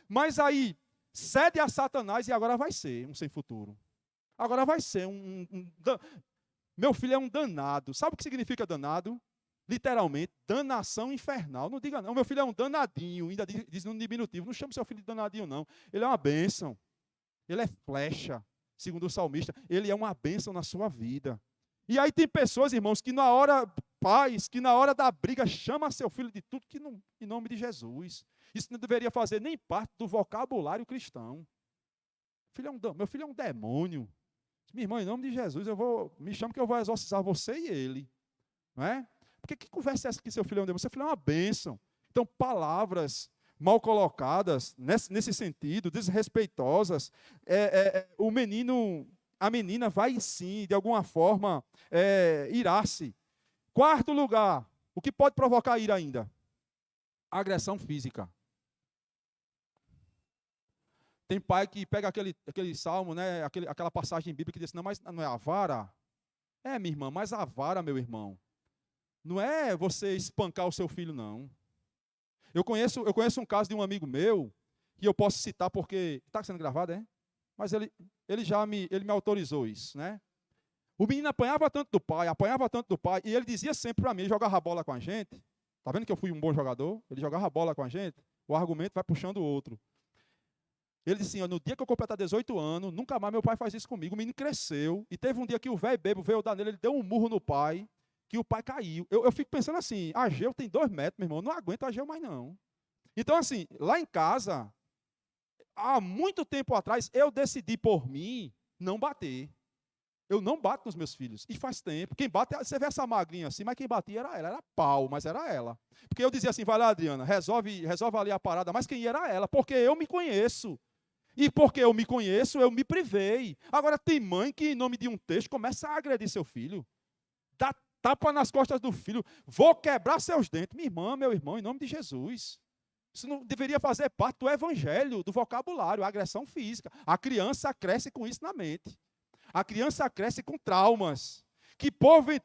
mas aí cede a Satanás e agora vai ser um sem futuro. Agora vai ser meu filho é um danado. Sabe o que significa danado? Literalmente, danação infernal. Não diga não, meu filho é um danadinho, ainda diz no diminutivo. Não chame seu filho de danadinho, não. Ele é uma bênção. Ele é flecha, segundo o salmista. Ele é uma bênção na sua vida. E aí tem pessoas, irmãos, que na hora, pais, que na hora da briga chama seu filho de tudo que não, em nome de Jesus. Isso não deveria fazer nem parte do vocabulário cristão. Meu filho é um demônio. Minha irmã, em nome de Jesus, me chama que eu vou exorcizar você e ele. Não é? Porque que conversa é essa que seu filho é um demônio? Seu filho é uma bênção. Então, palavras mal colocadas, nesse sentido, desrespeitosas, a menina vai sim, de alguma forma, irar-se. Quarto lugar, o que pode provocar ira ainda? Agressão física. Tem pai que pega aquele salmo, né, aquela passagem bíblica que diz, não, mas não é a vara? Minha irmã, mas a vara, meu irmão, não é você espancar o seu filho, não. Eu conheço um caso de um amigo meu, que eu posso citar porque, está sendo gravado, Mas ele me autorizou isso, né? O menino apanhava tanto do pai, e ele dizia sempre para mim, ele jogava bola com a gente, tá vendo que eu fui um bom jogador? Ele jogava bola com a gente, o argumento vai puxando o outro. Ele disse assim, no dia que eu completar 18 anos, nunca mais meu pai faz isso comigo. O menino cresceu, e teve um dia que o velho bebo veio dar nele, ele deu um murro no pai, que o pai caiu. Eu fico pensando assim, Ageu tem 2 metros, meu irmão, não aguento Ageu mais não. Então assim, lá em casa, há muito tempo atrás, eu decidi por mim não bater. Eu não bato nos meus filhos. E faz tempo. Quem bate, você vê essa magrinha assim, mas quem batia era ela. Era pau, mas era ela. Porque eu dizia assim, vai lá, Adriana, resolve ali a parada. Mas quem ia era ela, porque eu me conheço. E porque eu me conheço, eu me privei. Agora tem mãe que, em nome de um texto, começa a agredir seu filho. Dá tapa nas costas do filho. Vou quebrar seus dentes. Minha irmã, meu irmão, em nome de Jesus. Isso não deveria fazer parte do evangelho, do vocabulário, a agressão física. A criança cresce com isso na mente. A criança cresce com traumas. Que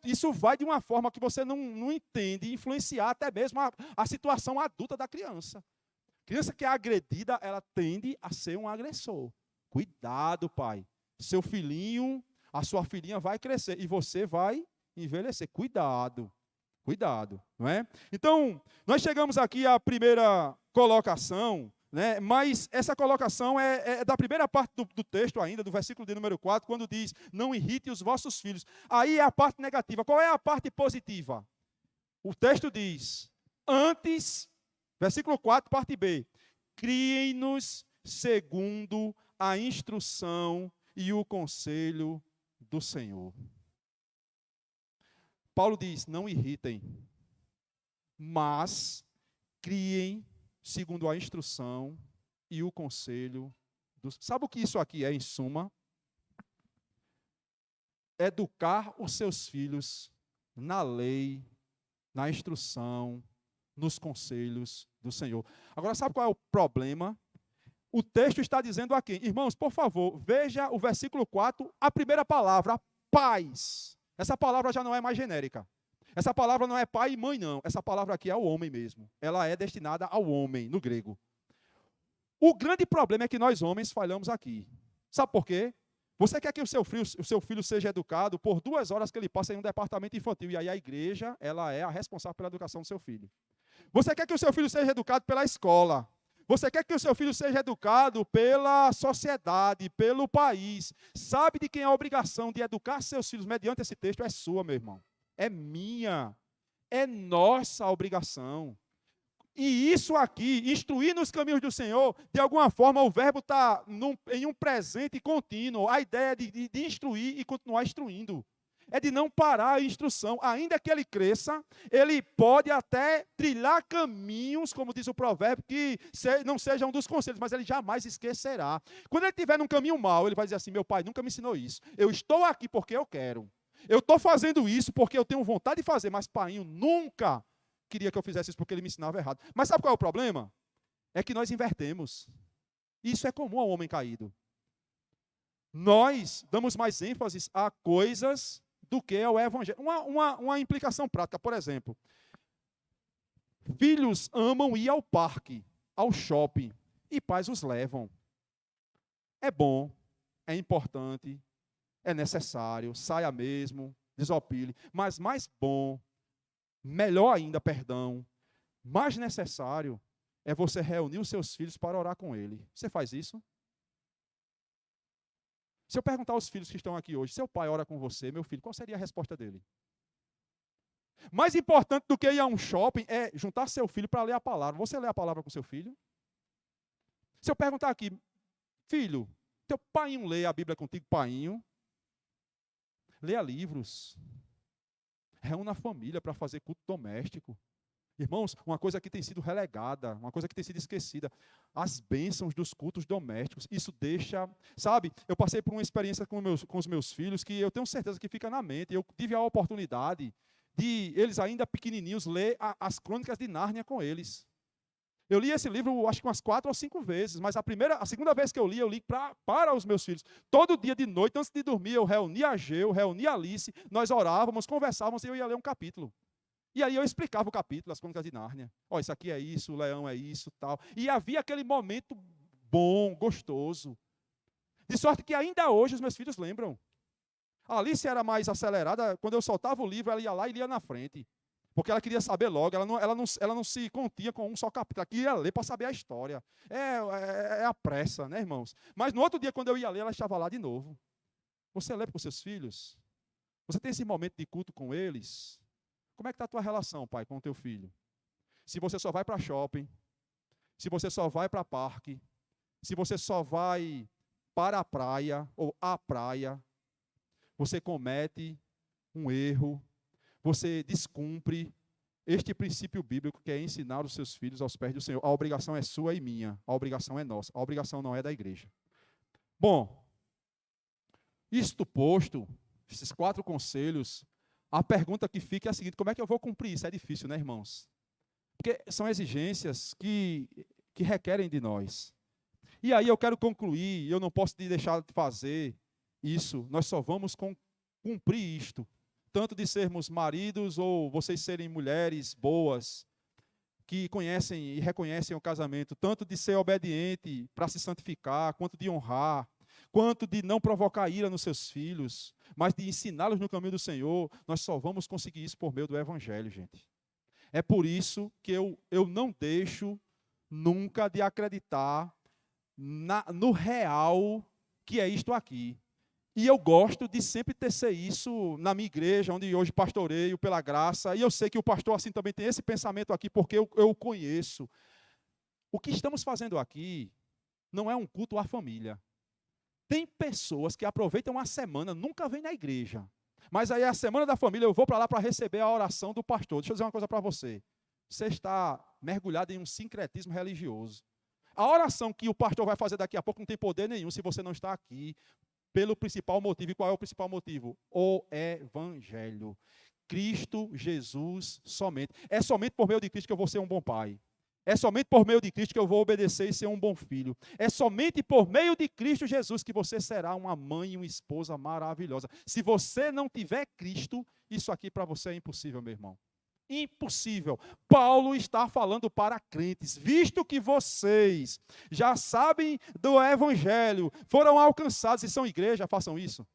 isso vai de uma forma que você não entende, influenciar até mesmo a situação adulta da criança. A criança que é agredida, ela tende a ser um agressor. Cuidado, pai. Seu filhinho, a sua filhinha vai crescer e você vai envelhecer. Cuidado. Cuidado, não é? Então, nós chegamos aqui à primeira colocação, né? Mas essa colocação é da primeira parte do texto ainda, do versículo de número 4, quando diz, não irrite os vossos filhos. Aí é a parte negativa. Qual é a parte positiva? O texto diz, antes, versículo 4, parte B, criem-nos segundo a instrução e o conselho do Senhor. Paulo diz, não irritem, mas criem segundo a instrução e o conselho. Sabe o que isso aqui é, em suma? Educar os seus filhos na lei, na instrução, nos conselhos do Senhor. Agora, sabe qual é o problema? O texto está dizendo aqui, irmãos, por favor, veja o versículo 4, a primeira palavra, pais. Essa palavra já não é mais genérica. Essa palavra não é pai e mãe, não. Essa palavra aqui é o homem mesmo. Ela é destinada ao homem, no grego. O grande problema é que nós homens falhamos aqui. Sabe por quê? Você quer que o seu filho seja educado por 2 horas que ele passa em um departamento infantil, e aí a igreja, ela é a responsável pela educação do seu filho. Você quer que o seu filho seja educado pela escola. Você quer que o seu filho seja educado pela sociedade, pelo país. Sabe de quem é a obrigação de educar seus filhos mediante esse texto? É sua, meu irmão. É minha. É nossa obrigação. E isso aqui, instruir nos caminhos do Senhor, de alguma forma o verbo está em um presente contínuo. A ideia de instruir e continuar instruindo. É de não parar a instrução. Ainda que ele cresça, ele pode até trilhar caminhos, como diz o provérbio, que não sejam um dos conselhos, mas ele jamais esquecerá. Quando ele estiver num caminho mau, ele vai dizer assim: meu pai nunca me ensinou isso. Eu estou aqui porque eu quero. Eu estou fazendo isso porque eu tenho vontade de fazer, mas painho nunca queria que eu fizesse isso porque ele me ensinava errado. Mas sabe qual é o problema? É que nós invertemos. Isso é comum ao homem caído. Nós damos mais ênfase a coisas do que ao evangelho. Uma implicação prática, por exemplo. Filhos amam ir ao parque, ao shopping, e pais os levam. É bom, é importante, é necessário, saia mesmo, desopile. Mas mais bom, melhor ainda, perdão, mais necessário é você reunir os seus filhos para orar com ele. Você faz isso? Se eu perguntar aos filhos que estão aqui hoje, seu pai ora com você, meu filho, qual seria a resposta dele? Mais importante do que ir a um shopping é juntar seu filho para ler a palavra. Você lê a palavra com seu filho? Se eu perguntar aqui, filho, teu painho lê a Bíblia contigo, painho? Leia livros. Reúna a família para fazer culto doméstico. Irmãos, uma coisa que tem sido relegada, uma coisa que tem sido esquecida, as bênçãos dos cultos domésticos, isso deixa, sabe, eu passei por uma experiência com os meus filhos que eu tenho certeza que fica na mente. Eu tive a oportunidade de, eles ainda pequenininhos, ler as Crônicas de Nárnia com eles. Eu li esse livro, acho que umas 4 ou 5 vezes, mas a segunda vez que eu li para os meus filhos. Todo dia de noite, antes de dormir, eu reunia a Geu, reunia a Alice, nós orávamos, conversávamos e eu ia ler um capítulo. E aí eu explicava o capítulo, as Crônicas de Nárnia. Ó, isso aqui é isso, o leão é isso, tal. E havia aquele momento bom, gostoso. De sorte que ainda hoje os meus filhos lembram. A Alice era mais acelerada, quando eu soltava o livro, ela ia lá e lia na frente. Porque ela queria saber logo, ela não se continha com um só capítulo, ela queria ler para saber a história. É a pressa, né, irmãos? Mas no outro dia, quando eu ia ler, ela estava lá de novo. Você lê para os seus filhos? Você tem esse momento de culto com eles? Como é que está a tua relação, pai, com o teu filho? Se você só vai para shopping, se você só vai para parque, se você só vai para a praia ou à praia, você comete um erro, você descumpre este princípio bíblico que é ensinar os seus filhos aos pés do Senhor. A obrigação é sua e minha, a obrigação é nossa, a obrigação não é da igreja. Bom, isto posto, esses 4 conselhos, a pergunta que fica é a seguinte: como é que eu vou cumprir isso? É difícil, né, irmãos? Porque são exigências que requerem de nós. E aí eu quero concluir, eu não posso deixar de fazer isso, nós só vamos cumprir isto, tanto de sermos maridos ou vocês serem mulheres boas, que conhecem e reconhecem o casamento, tanto de ser obediente para se santificar, quanto de honrar, quanto de não provocar ira nos seus filhos, mas de ensiná-los no caminho do Senhor. Nós só vamos conseguir isso por meio do Evangelho, gente. É por isso que eu não deixo nunca de acreditar no real que é isto aqui. E eu gosto de sempre tecer isso na minha igreja, onde hoje pastoreio pela graça, e eu sei que o pastor assim também tem esse pensamento aqui, porque eu o conheço. O que estamos fazendo aqui não é um culto à família. Tem pessoas que aproveitam a semana, nunca vêm na igreja. Mas aí a semana da família eu vou para lá para receber a oração do pastor. Deixa eu dizer uma coisa para você. Você está mergulhado em um sincretismo religioso. A oração que o pastor vai fazer daqui a pouco não tem poder nenhum se você não está aqui. Pelo principal motivo. E qual é o principal motivo? O Evangelho. Cristo Jesus somente. É somente por meio de Cristo que eu vou ser um bom pai. É somente por meio de Cristo que eu vou obedecer e ser um bom filho. É somente por meio de Cristo Jesus que você será uma mãe e uma esposa maravilhosa. Se você não tiver Cristo, isso aqui para você é impossível, meu irmão. Impossível. Paulo está falando para crentes, visto que vocês já sabem do Evangelho, foram alcançados e são igreja, façam isso.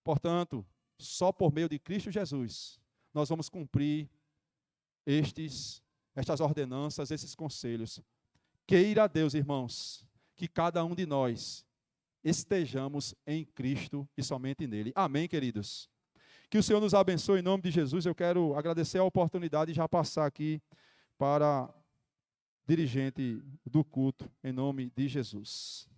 Portanto, só por meio de Cristo Jesus, nós vamos cumprir estas ordenanças, esses conselhos. Queira Deus, irmãos, que cada um de nós estejamos em Cristo e somente nele. Amém, queridos? Que o Senhor nos abençoe em nome de Jesus. Eu quero agradecer a oportunidade de já passar aqui para dirigente do culto, em nome de Jesus.